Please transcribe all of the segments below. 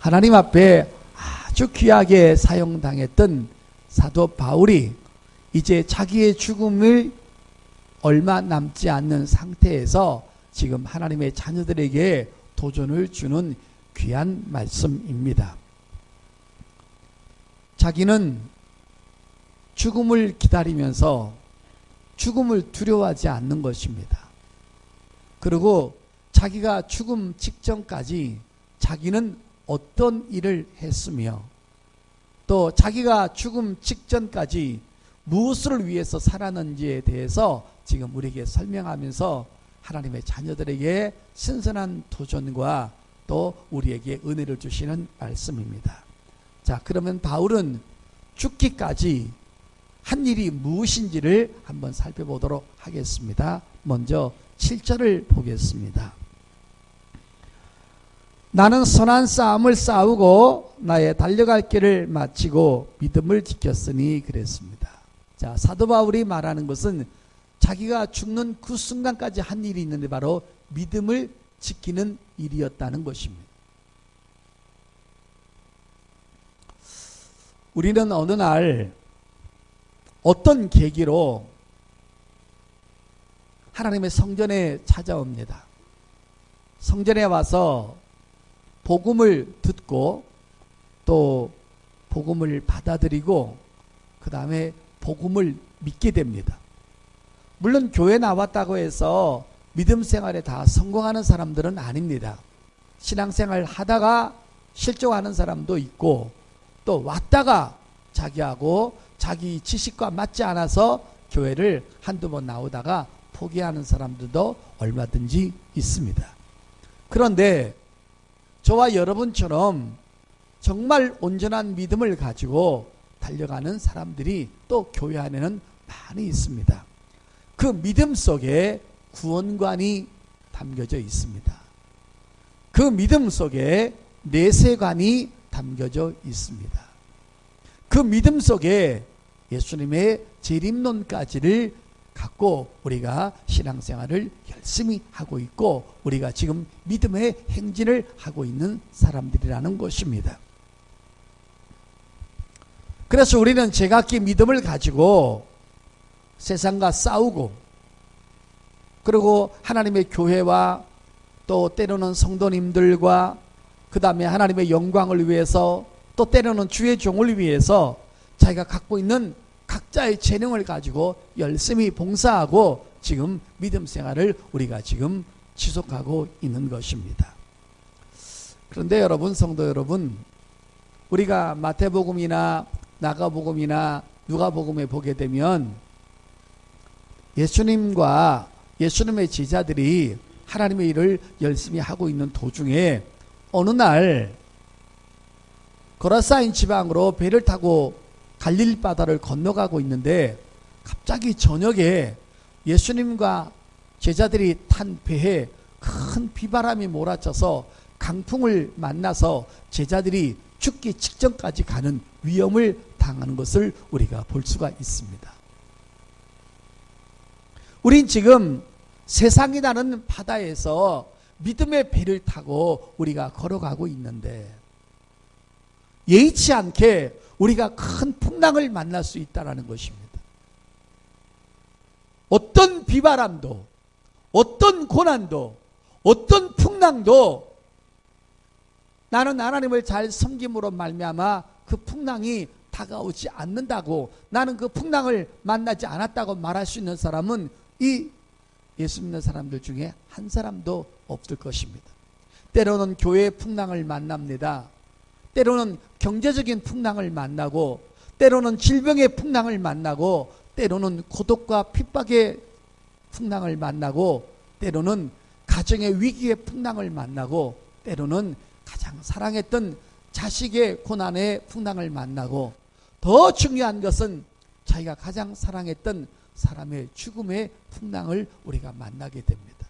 하나님 앞에 아주 귀하게 사용당했던 사도 바울이 이제 자기의 죽음을 얼마 남지 않는 상태에서 지금 하나님의 자녀들에게 도전을 주는 귀한 말씀입니다. 자기는 죽음을 기다리면서 죽음을 두려워하지 않는 것입니다. 그리고 자기가 죽음 직전까지 자기는 어떤 일을 했으며 또 자기가 죽음 직전까지 무엇을 위해서 살았는지에 대해서 지금 우리에게 설명하면서 하나님의 자녀들에게 신선한 도전과 또 우리에게 은혜를 주시는 말씀입니다. 자, 그러면 바울은 죽기까지 한 일이 무엇인지를 한번 살펴보도록 하겠습니다. 먼저 7절을 보겠습니다. 나는 선한 싸움을 싸우고 나의 달려갈 길을 마치고 믿음을 지켰으니 그랬습니다. 자, 사도 바울이 말하는 것은 자기가 죽는 그 순간까지 한 일이 있는데 바로 믿음을 지키는 일이었다는 것입니다. 우리는 어느 날 어떤 계기로 하나님의 성전에 찾아옵니다. 성전에 와서 복음을 듣고 또 복음을 받아들이고 그 다음에 복음을 믿게 됩니다. 물론 교회 나왔다고 해서 믿음 생활에 다 성공하는 사람들은 아닙니다. 신앙생활 하다가 실족하는 사람도 있고 또 왔다가 자기하고 자기 지식과 맞지 않아서 교회를 한두 번 나오다가 포기하는 사람들도 얼마든지 있습니다. 그런데 저와 여러분처럼 정말 온전한 믿음을 가지고 달려가는 사람들이 또 교회 안에는 많이 있습니다. 그 믿음 속에 구원관이 담겨져 있습니다. 그 믿음 속에 내세관이 담겨져 있습니다. 그 믿음 속에 예수님의 재림론까지를 갖고 우리가 신앙생활을 열심히 하고 있고 우리가 지금 믿음의 행진을 하고 있는 사람들이라는 것입니다. 그래서 우리는 제각기 믿음을 가지고 세상과 싸우고 그리고 하나님의 교회와 또 때로는 성도님들과 그 다음에 하나님의 영광을 위해서 또 때로는 주의 종을 위해서 자기가 갖고 있는 각자의 재능을 가지고 열심히 봉사하고 지금 믿음 생활을 우리가 지금 지속하고 있는 것입니다. 그런데 여러분, 성도 여러분, 우리가 마태복음이나 마가복음이나 누가복음에 보게 되면 예수님과 예수님의 제자들이 하나님의 일을 열심히 하고 있는 도중에 어느 날 거라사인 지방으로 배를 타고 갈릴리 바다를 건너가고 있는데 갑자기 저녁에 예수님과 제자들이 탄 배에 큰 비바람이 몰아쳐서 강풍을 만나서 제자들이 죽기 직전까지 가는 위험을 당하는 것을 우리가 볼 수가 있습니다. 우린 지금 세상이라는 바다에서 믿음의 배를 타고 우리가 걸어가고 있는데 예의치 않게 우리가 큰 풍랑을 만날 수 있다는 것입니다. 어떤 비바람도 어떤 고난도 어떤 풍랑도 나는 하나님을 잘 섬김으로 말미암아 그 풍랑이 다가오지 않는다고 나는 그 풍랑을 만나지 않았다고 말할 수 있는 사람은 이 예수 믿는 사람들 중에 한 사람도 없을 것입니다. 때로는 교회의 풍랑을 만납니다. 때로는 경제적인 풍랑을 만나고 때로는 질병의 풍랑을 만나고 때로는 고독과 핍박의 풍랑을 만나고 때로는 가정의 위기의 풍랑을 만나고 때로는 가장 사랑했던 자식의 고난의 풍랑을 만나고 더 중요한 것은 자기가 가장 사랑했던 사람의 죽음의 풍랑을 우리가 만나게 됩니다.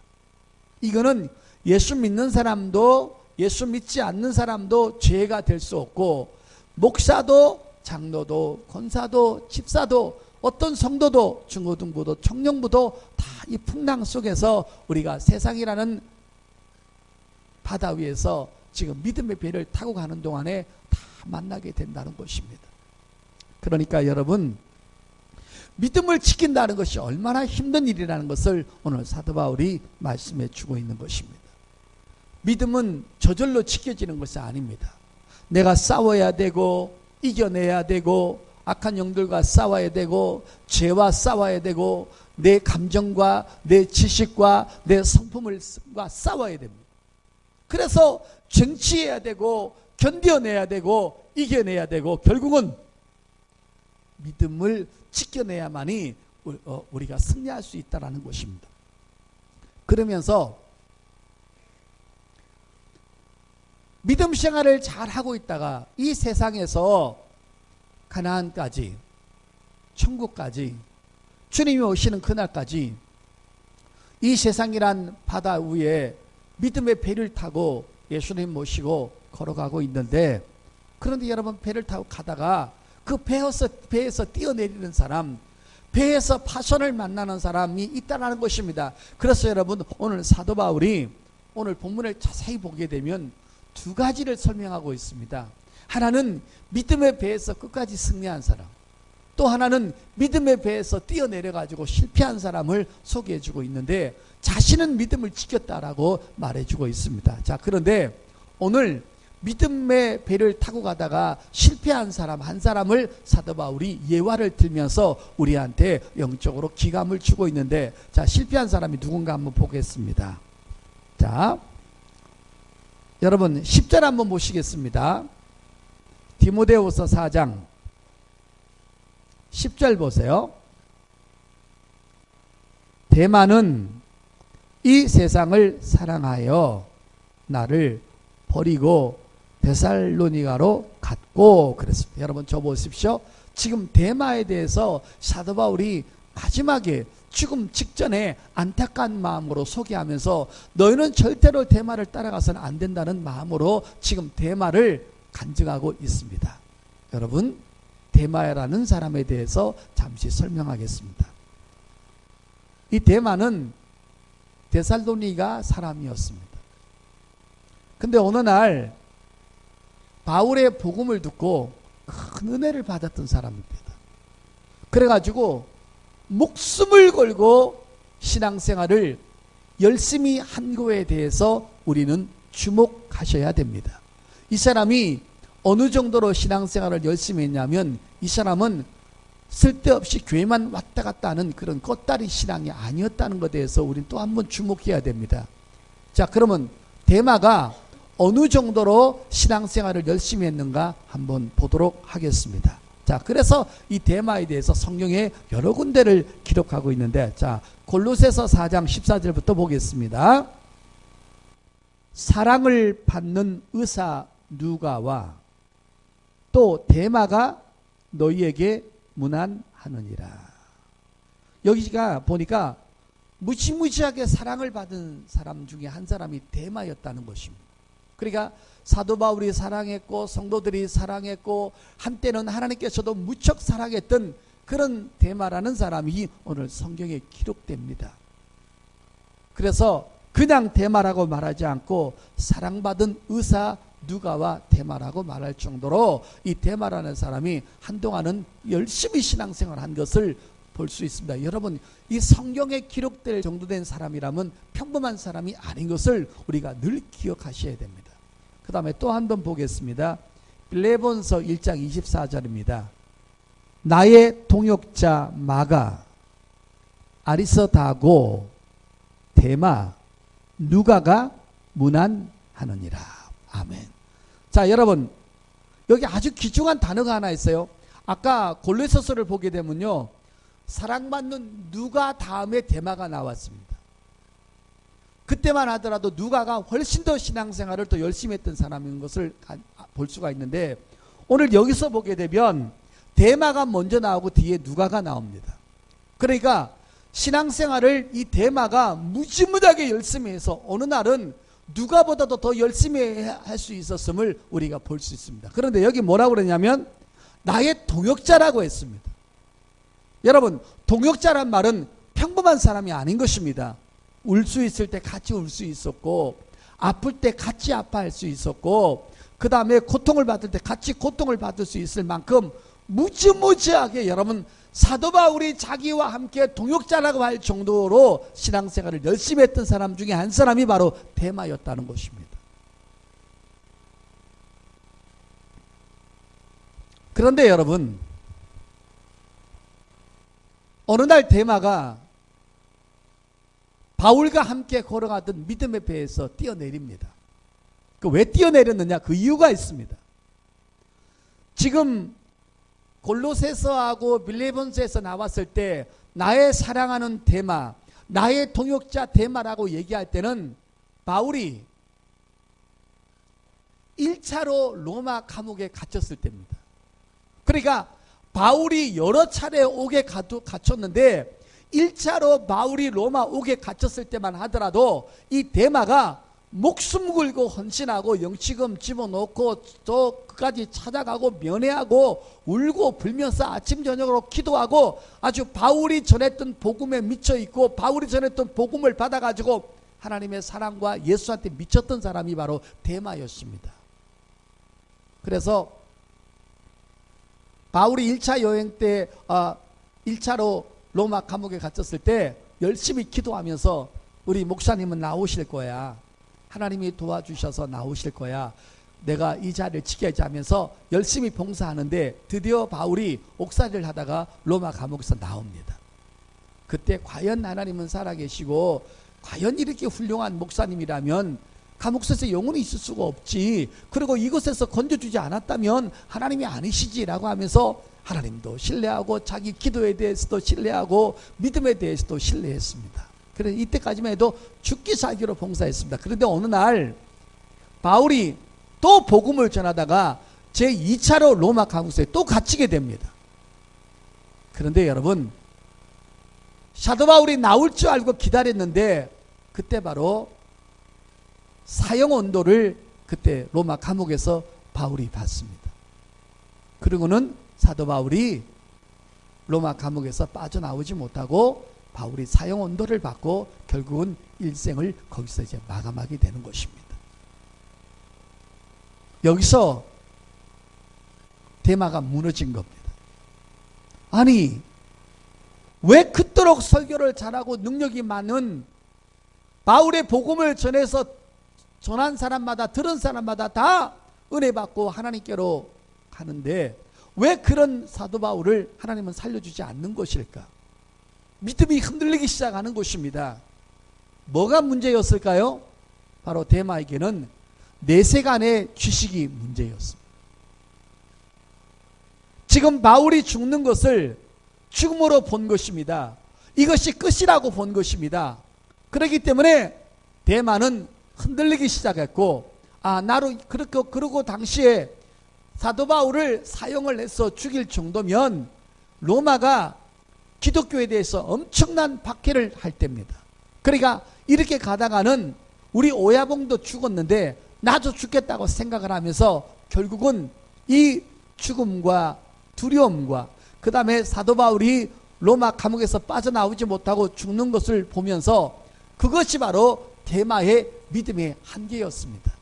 이거는 예수 믿는 사람도 예수 믿지 않는 사람도 죄가 될 수 없고 목사도 장로도 권사도 집사도 어떤 성도도 중고등부도 청년부도 다 이 풍랑 속에서 우리가 세상이라는 바다 위에서 지금 믿음의 배를 타고 가는 동안에 다 만나게 된다는 것입니다. 그러니까 여러분, 믿음을 지킨다는 것이 얼마나 힘든 일이라는 것을 오늘 사도 바울이 말씀해 주고 있는 것입니다. 믿음은 저절로 지켜지는 것이 아닙니다. 내가 싸워야 되고 이겨내야 되고 악한 영들과 싸워야 되고 죄와 싸워야 되고 내 감정과 내 지식과 내 성품과 싸워야 됩니다. 그래서 쟁취해야 되고 견뎌내야 되고 이겨내야 되고 결국은 믿음을 지켜내야만이 우리가 승리할 수 있다는 것입니다. 그러면서 믿음 생활을 잘 하고 있다가 이 세상에서 가나안까지, 천국까지, 주님이 오시는 그날까지 이 세상이란 바다 위에 믿음의 배를 타고 예수님 모시고 걸어가고 있는데, 그런데 여러분, 배를 타고 가다가 그 배에서 뛰어내리는 사람, 배에서 파손을 만나는 사람이 있다는 것입니다. 그래서 여러분, 오늘 사도 바울이 오늘 본문을 자세히 보게 되면 두 가지를 설명하고 있습니다. 하나는 믿음의 배에서 끝까지 승리한 사람, 또 하나는 믿음의 배에서 뛰어내려가지고 실패한 사람을 소개해주고 있는데, 자신은 믿음을 지켰다라고 말해주고 있습니다. 자, 그런데 오늘 믿음의 배를 타고 가다가 실패한 사람 한 사람을 사도 바울이 예화를 들면서 우리한테 영적으로 기감을 주고 있는데, 자, 실패한 사람이 누군가 한번 보겠습니다. 자, 여러분 10절 한번 보시겠습니다. 디모데후서 4장 10절 보세요. 대만은 이 세상을 사랑하여 나를 버리고 데살로니가로 갔고 그랬습니다. 여러분, 저 보십시오. 지금 대마에 대해서 사도 바울이 마지막에 죽음 직전에 안타까운 마음으로 소개하면서 너희는 절대로 대마를 따라가서는 안 된다는 마음으로 지금 대마를 간증하고 있습니다. 여러분, 대마라는 사람에 대해서 잠시 설명하겠습니다. 이 대마는 데살로니가 사람이었습니다. 근데 어느 날 바울의 복음을 듣고 큰 은혜를 받았던 사람입니다. 그래가지고 목숨을 걸고 신앙생활을 열심히 한 거에 대해서 우리는 주목하셔야 됩니다. 이 사람이 어느 정도로 신앙생활을 열심히 했냐면, 이 사람은 쓸데없이 교회만 왔다 갔다 하는 그런 껐다리 신앙이 아니었다는 것에 대해서 우리는 또 한 번 주목해야 됩니다. 자, 그러면 대마가 어느 정도로 신앙생활을 열심히 했는가 한번 보도록 하겠습니다. 자, 그래서 이 대마에 대해서 성경에 여러 군데를 기록하고 있는데, 자, 골로새서 4장 14절부터 보겠습니다. 사랑을 받는 의사 누가와 또 대마가 너희에게 문안하느니라. 여기가 보니까 무지무지하게 사랑을 받은 사람 중에 한 사람이 대마였다는 것입니다. 그러니까 사도 바울이 사랑했고 성도들이 사랑했고 한때는 하나님께서도 무척 사랑했던 그런 대마라는 사람이 오늘 성경에 기록됩니다. 그래서 그냥 대마라고 말하지 않고 사랑받은 의사 누가와 대마라고 말할 정도로 이 대마라는 사람이 한동안은 열심히 신앙생활을 한 것을 볼 수 있습니다. 여러분, 이 성경에 기록될 정도 된 사람이라면 평범한 사람이 아닌 것을 우리가 늘 기억하셔야 됩니다. 그 다음에 또 한 번 보겠습니다. 빌레몬서 1장 24절입니다. 나의 동역자 마가, 아리스다고, 대마, 누가가 문안하느니라. 아멘. 자, 여러분, 여기 아주 귀중한 단어가 하나 있어요. 아까 골로새서를 보게 되면요, 사랑받는 누가 다음에 대마가 나왔습니다. 그때만 하더라도 누가가 훨씬 더 신앙생활을 더 열심히 했던 사람인 것을 볼 수가 있는데, 오늘 여기서 보게 되면 대마가 먼저 나오고 뒤에 누가가 나옵니다. 그러니까 신앙생활을 이 대마가 무지무지하게 열심히 해서 어느 날은 누가보다도 더 열심히 할 수 있었음을 우리가 볼 수 있습니다. 그런데 여기 뭐라고 그러냐면 나의 동역자라고 했습니다. 여러분, 동역자란 말은 평범한 사람이 아닌 것입니다. 울 수 있을 때 같이 울 수 있었고, 아플 때 같이 아파할 수 있었고, 그 다음에 고통을 받을 때 같이 고통을 받을 수 있을 만큼 무지무지하게 여러분 사도 바울이 자기와 함께 동역자라고 할 정도로 신앙생활을 열심히 했던 사람 중에 한 사람이 바로 데마였다는 것입니다. 그런데 여러분, 어느 날 데마가 바울과 함께 걸어가던 믿음의 배에서 뛰어내립니다. 왜 뛰어내렸느냐? 그 이유가 있습니다. 지금 골로새서하고 빌레몬서에서 나왔을 때 나의 사랑하는 데마, 나의 동역자 데마라고 얘기할 때는 바울이 1차로 로마 감옥에 갇혔을 때입니다. 그러니까 바울이 여러 차례 옥에 갇혔는데 1차로 바울이 로마 옥에 갇혔을 때만 하더라도 이 데마가 목숨 걸고 헌신하고 영치금 집어넣고 또 그까지 찾아가고 면회하고 울고 불면서 아침 저녁으로 기도하고 아주 바울이 전했던 복음에 미쳐있고 바울이 전했던 복음을 받아가지고 하나님의 사랑과 예수한테 미쳤던 사람이 바로 데마였습니다. 그래서 바울이 1차 여행 때 1차로 로마 감옥에 갇혔을 때 열심히 기도하면서 우리 목사님은 나오실 거야. 하나님이 도와주셔서 나오실 거야. 내가 이 자리를 지켜야지 하면서 열심히 봉사하는데 드디어 바울이 옥살이를 하다가 로마 감옥에서 나옵니다. 그때 과연 하나님은 살아계시고 과연 이렇게 훌륭한 목사님이라면 감옥에서 영원히 있을 수가 없지. 그리고 이곳에서 건져주지 않았다면 하나님이 아니시지라고 하면서 하나님도 신뢰하고 자기 기도에 대해서도 신뢰하고 믿음에 대해서도 신뢰했습니다. 그래서 이때까지만 해도 죽기 살기로 봉사했습니다. 그런데 어느 날 바울이 또 복음을 전하다가 제2차로 로마 감옥에 또 갇히게 됩니다. 그런데 여러분, 사도 바울이 나올 줄 알고 기다렸는데 그때 바로 사형 언도를 그때 로마 감옥에서 바울이 받습니다. 그리고는 사도 바울이 로마 감옥에서 빠져나오지 못하고 바울이 사형 언도를 받고 결국은 일생을 거기서 이제 마감하게 되는 것입니다. 여기서 데마가 무너진 겁니다. 아니, 왜 그토록 설교를 잘하고 능력이 많은 바울의 복음을 전해서 전한 사람마다 들은 사람마다 다 은혜 받고 하나님께로 가는데 왜 그런 사도 바울을 하나님은 살려주지 않는 것일까? 믿음이 흔들리기 시작하는 것입니다. 뭐가 문제였을까요? 바로 데마에게는 내세간의 지식이 문제였습니다. 지금 바울이 죽는 것을 죽음으로 본 것입니다. 이것이 끝이라고 본 것입니다. 그렇기 때문에 데마는 흔들리기 시작했고, 나로 그러고 당시에 사도 바울을 사형을 해서 죽일 정도면 로마가 기독교에 대해서 엄청난 박해를 할 때입니다. 그러니까 이렇게 가다가는 우리 오야봉도 죽었는데 나도 죽겠다고 생각을 하면서 결국은 이 죽음과 두려움과 그 다음에 사도 바울이 로마 감옥에서 빠져나오지 못하고 죽는 것을 보면서 그것이 바로 데마의 믿음의 한계였습니다.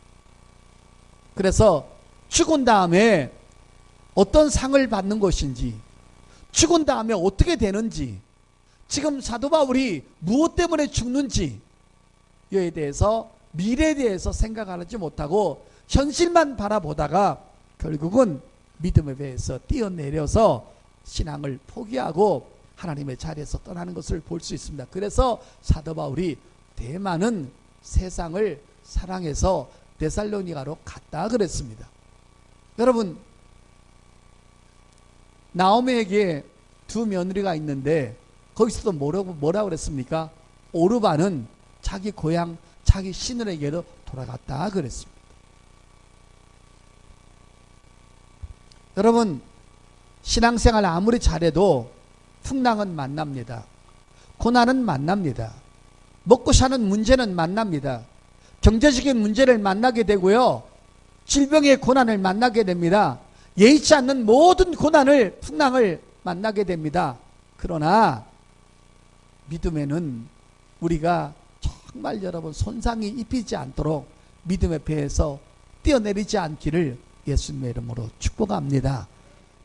그래서 죽은 다음에 어떤 상을 받는 것인지, 죽은 다음에 어떻게 되는지, 지금 사도 바울이 무엇 때문에 죽는지에 대해서 미래에 대해서 생각하지 못하고 현실만 바라보다가 결국은 믿음에 대해서 뛰어내려서 신앙을 포기하고 하나님의 자리에서 떠나는 것을 볼 수 있습니다. 그래서 사도 바울이 데마는 세상을 사랑해서 데살로니가로 갔다 그랬습니다. 여러분, 나오미에게 두 며느리가 있는데 거기서도 뭐라고 그랬습니까? 오르바는 자기 고향 자기 시누에게로 돌아갔다 그랬습니다. 여러분, 신앙생활 아무리 잘해도 풍랑은 만납니다. 고난은 만납니다. 먹고 사는 문제는 만납니다. 경제적인 문제를 만나게 되고요, 질병의 고난을 만나게 됩니다. 예의치 않는 모든 고난을, 풍랑을 만나게 됩니다. 그러나 믿음에는 우리가 정말 여러분 손상이 입히지 않도록 믿음의 배에서 뛰어내리지 않기를 예수님의 이름으로 축복합니다.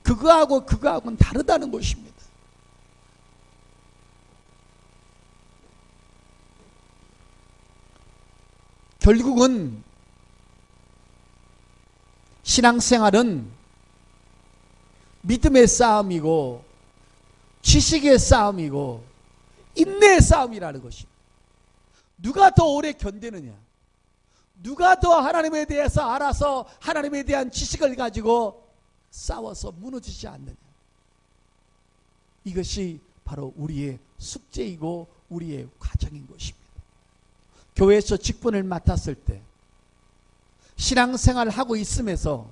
그거하고는 다르다는 것입니다. 결국은 신앙생활은 믿음의 싸움이고 지식의 싸움이고 인내의 싸움이라는 것입니다. 누가 더 오래 견디느냐, 누가 더 하나님에 대해서 알아서 하나님에 대한 지식을 가지고 싸워서 무너지지 않느냐, 이것이 바로 우리의 숙제이고 우리의 과정인 것입니다. 교회에서 직분을 맡았을 때 신앙생활을 하고 있으면서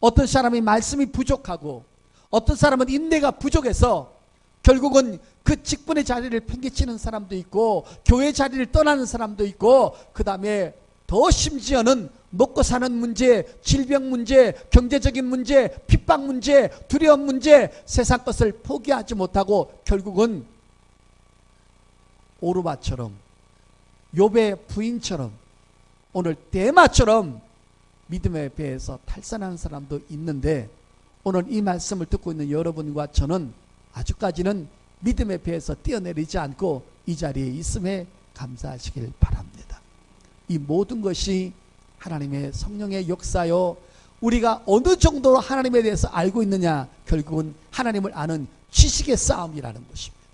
어떤 사람이 말씀이 부족하고 어떤 사람은 인내가 부족해서 결국은 그 직분의 자리를 팽개치는 사람도 있고 교회 자리를 떠나는 사람도 있고, 그 다음에 더 심지어는 먹고 사는 문제, 질병 문제, 경제적인 문제, 핍박 문제, 두려움 문제, 세상 것을 포기하지 못하고 결국은 오르바처럼, 욥의 부인처럼, 오늘 대마처럼 믿음의 배에서 탈선하는 사람도 있는데, 오늘 이 말씀을 듣고 있는 여러분과 저는 아직까지는 믿음의 배에서 뛰어내리지 않고 이 자리에 있음에 감사하시길 바랍니다. 이 모든 것이 하나님의 성령의 역사요, 우리가 어느 정도로 하나님에 대해서 알고 있느냐, 결국은 하나님을 아는 지식의 싸움이라는 것입니다.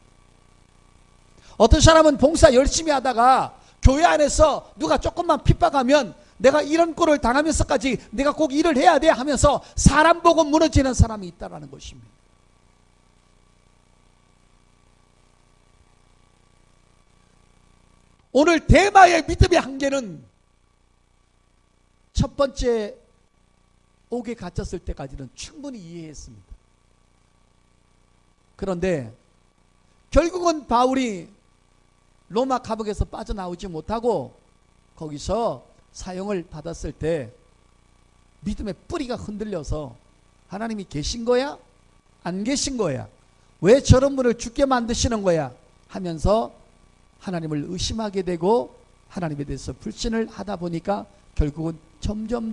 어떤 사람은 봉사 열심히 하다가 교회 안에서 누가 조금만 핍박하면 내가 이런 꼴을 당하면서까지 내가 꼭 일을 해야 돼 하면서 사람 보고 무너지는 사람이 있다는 것입니다. 오늘 대마의 믿음의 한계는 첫 번째 옥에 갇혔을 때까지는 충분히 이해했습니다. 그런데 결국은 바울이 로마 감옥에서 빠져나오지 못하고 거기서 사형을 받았을 때 믿음의 뿌리가 흔들려서 하나님이 계신 거야? 안 계신 거야? 왜 저런 분을 죽게 만드시는 거야? 하면서 하나님을 의심하게 되고 하나님에 대해서 불신을 하다 보니까 결국은 점점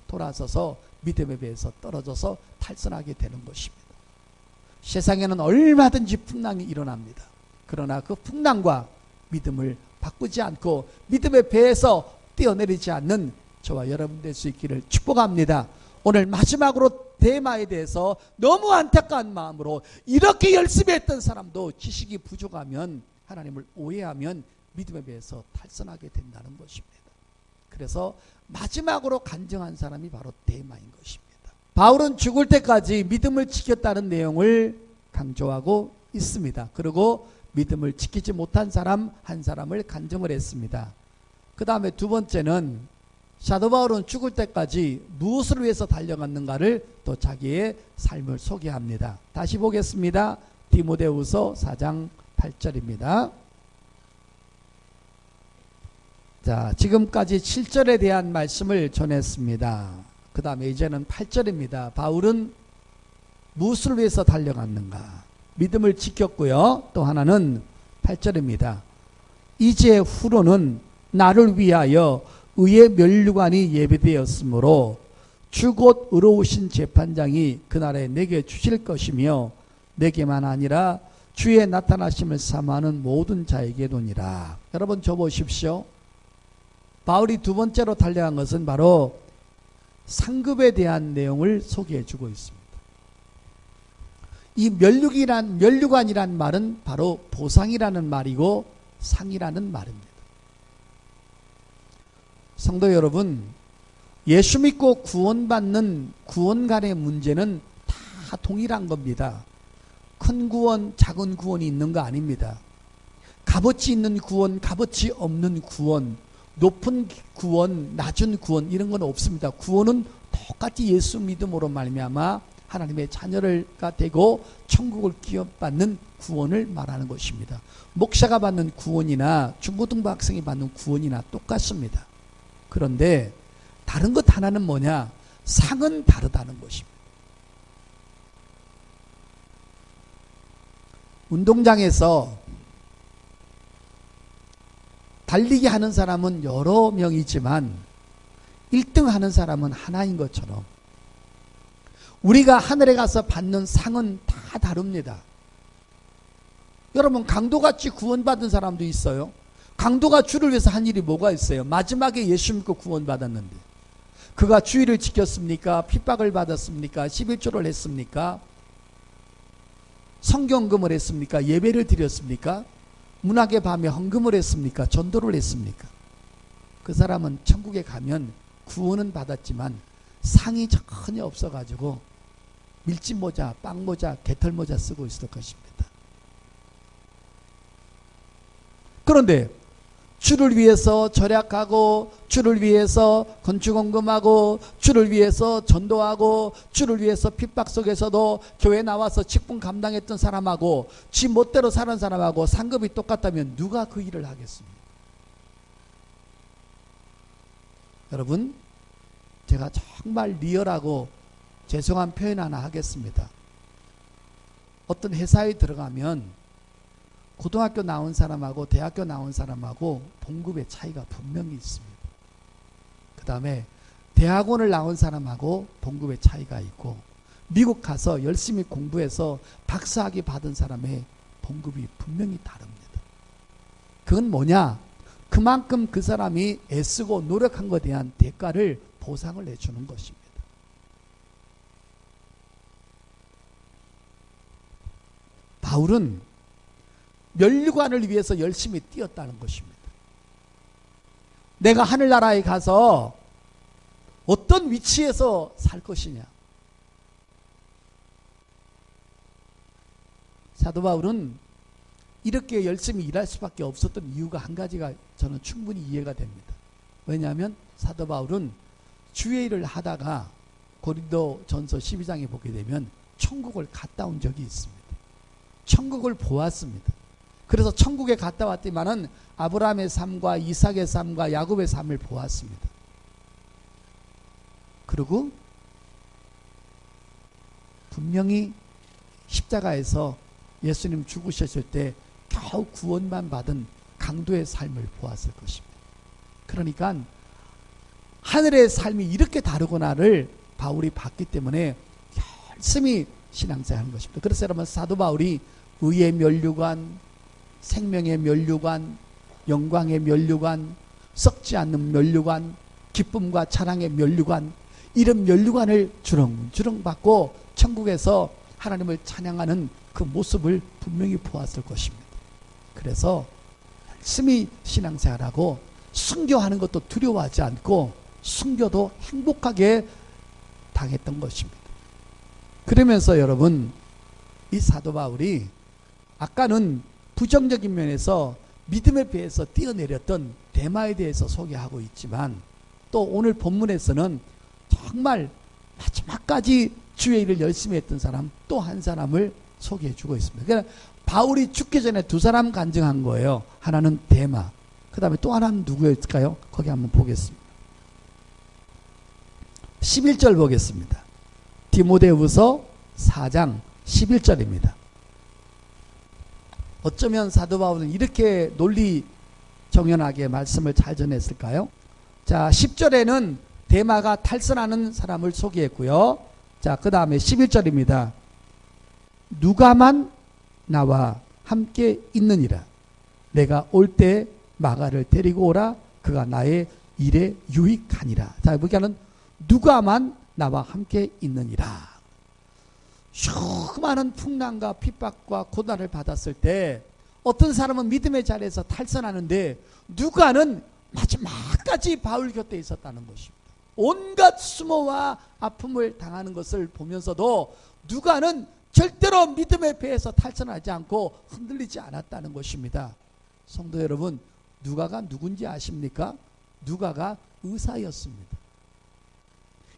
돌아서서 믿음에 비해서 떨어져서 탈선하게 되는 것입니다. 세상에는 얼마든지 풍랑이 일어납니다. 그러나 그 풍랑과 믿음을 바꾸지 않고 믿음의 배에서 뛰어내리지 않는 저와 여러분 될 수 있기를 축복합니다. 오늘 마지막으로 대마에 대해서 너무 안타까운 마음으로, 이렇게 열심히 했던 사람도 지식이 부족하면, 하나님을 오해하면 믿음에 비해서 탈선하게 된다는 것입니다. 그래서 마지막으로 간증한 사람이 바로 대마인 것입니다. 바울은 죽을 때까지 믿음을 지켰다는 내용을 강조하고 있습니다. 그리고 믿음을 지키지 못한 사람 한 사람을 간증을 했습니다. 그 다음에 두 번째는 사도 바울은 죽을 때까지 무엇을 위해서 달려갔는가를 또 자기의 삶을 소개합니다. 다시 보겠습니다. 디모데후서 4장 8절입니다. 자, 지금까지 7절에 대한 말씀을 전했습니다. 그 다음에 이제는 8절입니다. 바울은 무엇을 위해서 달려갔는가? 믿음을 지켰고요. 또 하나는 8절입니다. 이제 후로는 나를 위하여 의의 면류관이 예비되었으므로 주 곧 의로우신 재판장이 그날에 내게 주실 것이며 내게만 아니라 주의 나타나심을 사모하는 모든 자에게도니라. 여러분 저 보십시오. 바울이 두 번째로 달려간 것은 바로 상급에 대한 내용을 소개해 주고 있습니다. 이 면류관이란 말은 바로 보상이라는 말이고 상이라는 말입니다. 성도 여러분, 예수 믿고 구원받는 구원 간의 문제는 다 동일한 겁니다. 큰 구원, 작은 구원이 있는 거 아닙니다. 값어치 있는 구원, 값어치 없는 구원, 높은 구원, 낮은 구원, 이런 건 없습니다. 구원은 똑같이 예수 믿음으로 말미암아 하나님의 자녀가 되고 천국을 기업받는 구원을 말하는 것입니다. 목사가 받는 구원이나 중고등부 학생이 받는 구원이나 똑같습니다. 그런데 다른 것 하나는 뭐냐? 상은 다르다는 것입니다. 운동장에서 달리기 하는 사람은 여러 명이지만 1등 하는 사람은 하나인 것처럼 우리가 하늘에 가서 받는 상은 다 다릅니다. 여러분, 강도같이 구원받은 사람도 있어요. 강도가 주를 위해서 한 일이 뭐가 있어요? 마지막에 예수 믿고 구원받았는데 그가 주의를 지켰습니까? 핍박을 받았습니까? 11조를 했습니까? 성경금을 했습니까? 예배를 드렸습니까? 문학의 밤에 헌금을 했습니까? 전도를 했습니까? 그 사람은 천국에 가면 구원은 받았지만 상이 전혀 없어가지고 밀짚모자, 빵모자, 개털모자 쓰고 있을 것입니다. 그런데 주를 위해서 절약하고 주를 위해서 건축헌금하고 주를 위해서 전도하고 주를 위해서 핍박 속에서도 교회 나와서 직분 감당했던 사람하고 지 멋대로 사는 사람하고 상급이 똑같다면 누가 그 일을 하겠습니까? 여러분, 제가 정말 리얼하고 죄송한 표현 하나 하겠습니다. 어떤 회사에 들어가면 고등학교 나온 사람하고 대학교 나온 사람하고 봉급의 차이가 분명히 있습니다. 그 다음에 대학원을 나온 사람하고 봉급의 차이가 있고 미국 가서 열심히 공부해서 박사학위 받은 사람의 봉급이 분명히 다릅니다. 그건 뭐냐? 그만큼 그 사람이 애쓰고 노력한 것에 대한 대가를 보상을 해주는 것입니다. 바울은 면류관을 위해서 열심히 뛰었다는 것입니다. 내가 하늘나라에 가서 어떤 위치에서 살 것이냐. 사도 바울은 이렇게 열심히 일할 수밖에 없었던 이유가 한 가지가 저는 충분히 이해가 됩니다. 왜냐하면 사도 바울은 주의 일을 하다가 고린도 전서 12장에 보게 되면 천국을 갔다 온 적이 있습니다. 천국을 보았습니다. 그래서 천국에 갔다 왔지만은 아브라함의 삶과 이삭의 삶과 야곱의 삶을 보았습니다. 그리고 분명히 십자가에서 예수님 죽으셨을 때 겨우 구원만 받은 강도의 삶을 보았을 것입니다. 그러니까 하늘의 삶이 이렇게 다르구나를 바울이 봤기 때문에 열심히 신앙생활하는 것입니다. 그래서 여러분, 사도 바울이 의의 면류관, 생명의 면류관, 영광의 면류관, 썩지 않는 면류관, 기쁨과 찬양의 면류관, 이런 면류관을 주렁주렁 받고 천국에서 하나님을 찬양하는 그 모습을 분명히 보았을 것입니다. 그래서 열심히 신앙생활하고 순교하는 것도 두려워하지 않고 순교도 행복하게 당했던 것입니다. 그러면서 여러분, 이 사도 바울이 아까는 부정적인 면에서 믿음에 비해서 뛰어내렸던 데마에 대해서 소개하고 있지만 또 오늘 본문에서는 정말 마지막까지 주의 일을 열심히 했던 사람 또 한 사람을 소개해 주고 있습니다. 그러니까 바울이 죽기 전에 두 사람 간증한 거예요. 하나는 데마, 그 다음에 또 하나는 누구였을까요? 거기 한번 보겠습니다. 11절 보겠습니다. 디모데후서 4장 11절입니다. 어쩌면 사도 바울은 이렇게 논리 정연하게 말씀을 잘 전했을까요? 자, 10절에는 데마가 탈선하는 사람을 소개했고요. 자, 그 다음에 11절입니다. 누가만 나와 함께 있느니라. 내가 올 때 마가를 데리고 오라. 그가 나의 일에 유익하니라. 자, 여기는 누가만 나와 함께 있느니라. 수많은 풍랑과 핍박과 고난을 받았을 때 어떤 사람은 믿음의 자리에서 탈선하는데 누가는 마지막까지 바울 곁에 있었다는 것입니다. 온갖 수모와 아픔을 당하는 것을 보면서도 누가는 절대로 믿음의 배에서 탈선하지 않고 흔들리지 않았다는 것입니다. 성도 여러분, 누가가 누군지 아십니까? 누가가 의사였습니다.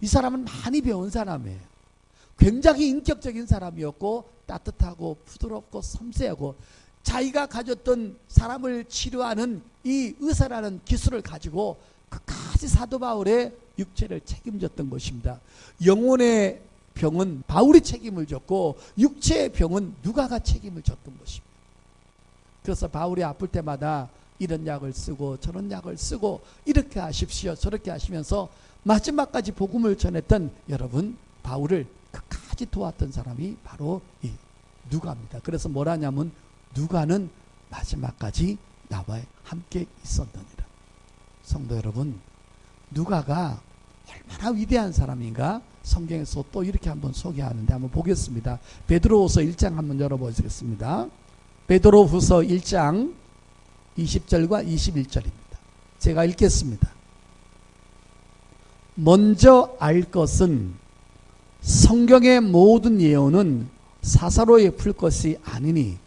이 사람은 많이 배운 사람이에요. 굉장히 인격적인 사람이었고 따뜻하고 부드럽고 섬세하고 자기가 가졌던 사람을 치료하는 이 의사라는 기술을 가지고 끝까지 사도 바울의 육체를 책임졌던 것입니다. 영혼의 병은 바울이 책임을 졌고 육체의 병은 누가가 책임을 졌던 것입니다. 그래서 바울이 아플 때마다 이런 약을 쓰고 저런 약을 쓰고 이렇게 하십시오 저렇게 하시면서 마지막까지 복음을 전했던 여러분 바울을 끝까지 도왔던 사람이 바로 이 누가입니다. 그래서 뭐라냐면 누가는 마지막까지 나와 함께 있었느니라. 성도 여러분, 누가가 얼마나 위대한 사람인가 성경에서 또 이렇게 한번 소개하는데 한번 보겠습니다. 베드로후서 1장 한번 열어보겠습니다. 베드로후서 1장 20절과 21절입니다. 제가 읽겠습니다. 먼저 알 것은 성경의 모든 예언은 사사로이 풀 것이 아니니,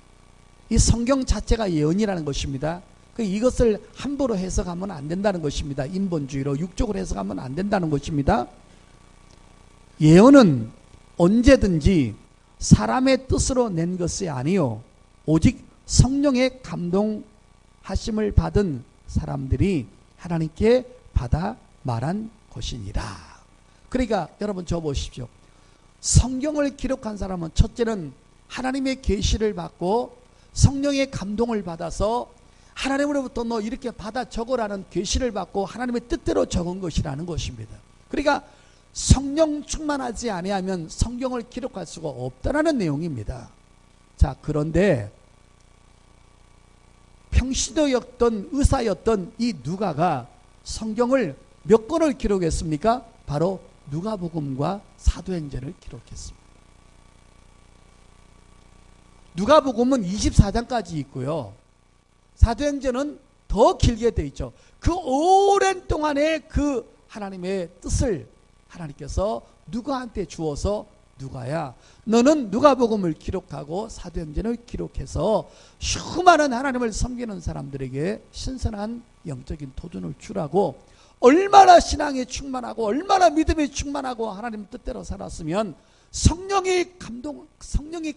이 성경 자체가 예언이라는 것입니다. 이것을 함부로 해석하면 안 된다는 것입니다. 인본주의로 육적으로 해석하면 안 된다는 것입니다. 예언은 언제든지 사람의 뜻으로 낸 것이 아니요 오직 성령의 감동하심을 받은 사람들이 하나님께 받아 말한 것이니라. 그러니까 여러분 저 보십시오. 성경을 기록한 사람은 첫째는 하나님의 계시를 받고 성령의 감동을 받아서 하나님으로부터 너 이렇게 받아 적으라는 계시를 받고 하나님의 뜻대로 적은 것이라는 것입니다. 그러니까 성령 충만하지 아니하면 성경을 기록할 수가 없다라는 내용입니다. 자, 그런데 평신도였던 의사였던 이 누가가 성경을 몇 권을 기록했습니까? 바로 누가복음과 사도행전을 기록했습니다. 누가복음은 24장까지 있고요. 사도행전은 더 길게 되어 있죠. 그 오랜 동안의 그 하나님의 뜻을 하나님께서 누가한테 주어서 누가야 너는 누가복음을 기록하고 사도행전을 기록해서 수많은 하나님을 섬기는 사람들에게 신선한 영적인 도전을 주라고, 얼마나 신앙에 충만하고 얼마나 믿음에 충만하고 하나님 뜻대로 살았으면 성령이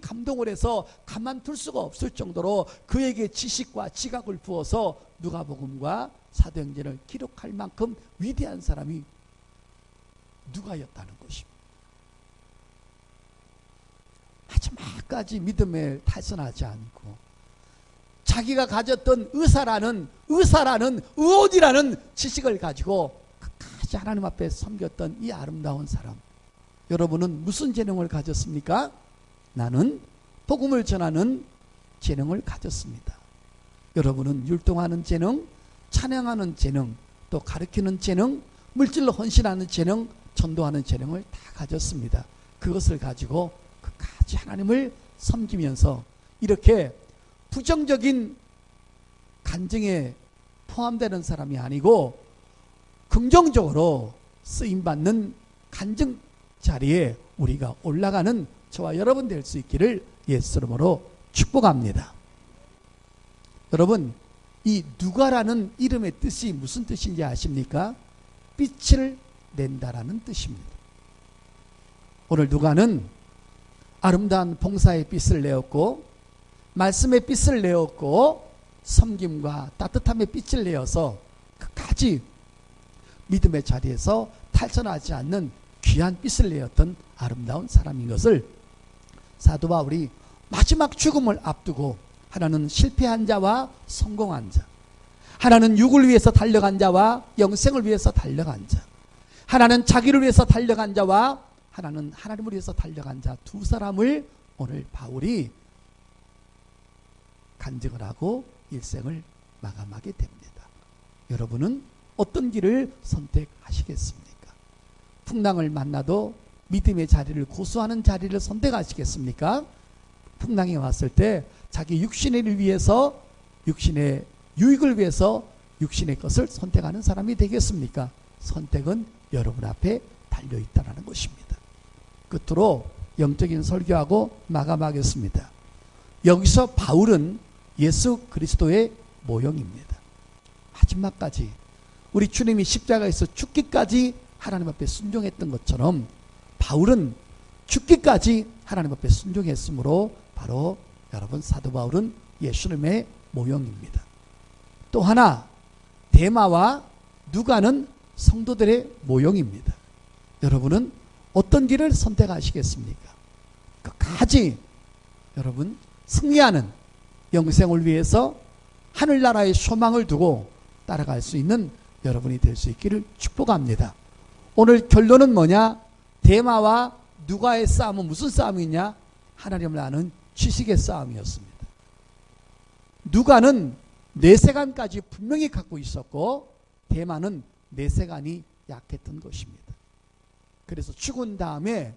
감동을 해서 가만둘 수가 없을 정도로 그에게 지식과 지각을 부어서 누가복음과 사도행전을 기록할 만큼 위대한 사람이 누가였다는 것입니다. 마지막까지 믿음에 탈선하지 않고 자기가 가졌던 의사라는 의원이라는 지식을 가지고 끝까지 하나님 앞에 섬겼던 이 아름다운 사람, 여러분은 무슨 재능을 가졌습니까? 나는 복음을 전하는 재능을 가졌습니다. 여러분은 율동하는 재능, 찬양하는 재능, 또 가르치는 재능, 물질로 헌신하는 재능, 전도하는 재능을 다 가졌습니다. 그것을 가지고 끝까지 하나님을 섬기면서 이렇게 부정적인 간증에 포함되는 사람이 아니고 긍정적으로 쓰임받는 간증 자리에 우리가 올라가는 저와 여러분 될 수 있기를 예수 이름으로 축복합니다. 여러분, 이 누가라는 이름의 뜻이 무슨 뜻인지 아십니까? 빛을 낸다라는 뜻입니다. 오늘 누가는 아름다운 봉사의 빛을 내었고 말씀의 빛을 내었고 섬김과 따뜻함의 빛을 내어서 끝까지 믿음의 자리에서 탈선하지 않는 귀한 빛을 내었던 아름다운 사람인 것을 사도 바울이 마지막 죽음을 앞두고, 하나는 실패한 자와 성공한 자, 하나는 육을 위해서 달려간 자와 영생을 위해서 달려간 자, 하나는 자기를 위해서 달려간 자와 하나는 하나님을 위해서 달려간 자, 두 사람을 오늘 바울이 간증을 하고 일생을 마감하게 됩니다. 여러분은 어떤 길을 선택하시겠습니까? 풍랑을 만나도 믿음의 자리를 고수하는 자리를 선택하시겠습니까? 풍랑이 왔을 때 자기 육신의 일을 위해서, 육신의 유익을 위해서 육신의 것을 선택하는 사람이 되겠습니까? 선택은 여러분 앞에 달려있다는 것입니다. 끝으로 영적인 설교하고 마감하겠습니다. 여기서 바울은 예수 그리스도의 모형입니다. 마지막까지 우리 주님이 십자가에서 죽기까지 하나님 앞에 순종했던 것처럼 바울은 죽기까지 하나님 앞에 순종했으므로 바로 여러분 사도 바울은 예수님의 모형입니다. 또 하나, 데마와 누가는 성도들의 모형입니다. 여러분은 어떤 길을 선택하시겠습니까? 끝까지 여러분 승리하는 영생을 위해서 하늘나라의 소망을 두고 따라갈 수 있는 여러분이 될 수 있기를 축복합니다. 오늘 결론은 뭐냐? 데마와 누가의 싸움은 무슨 싸움이냐? 하나님을 아는 지식의 싸움이었습니다. 누가는 내세관까지 분명히 갖고 있었고 데마는 내세관이 약했던 것입니다. 그래서 죽은 다음에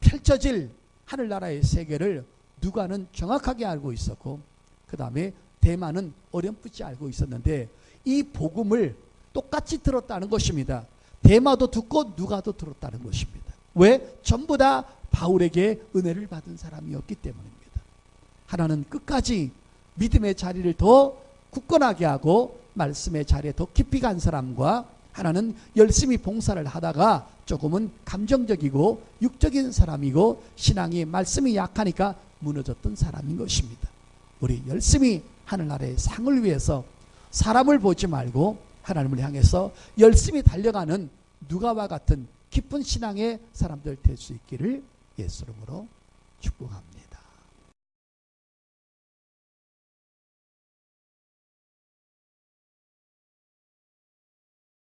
펼쳐질 하늘나라의 세계를 누가는 정확하게 알고 있었고 그 다음에 데마는 어렴풋이 알고 있었는데 이 복음을 똑같이 들었다는 것입니다. 데마도 듣고 누가도 들었다는 것입니다. 왜? 전부 다 바울에게 은혜를 받은 사람이었기 때문입니다. 하나는 끝까지 믿음의 자리를 더 굳건하게 하고 말씀의 자리에 더 깊이 간 사람과 하나는 열심히 봉사를 하다가 조금은 감정적이고 육적인 사람이고 신앙이 말씀이 약하니까 무너졌던 사람인 것입니다. 우리 열심히 하늘나라의 상을 위해서 사람을 보지 말고 하나님을 향해서 열심히 달려가는 누가와 같은 깊은 신앙의 사람들 될 수 있기를 예수 이름으로 축복합니다.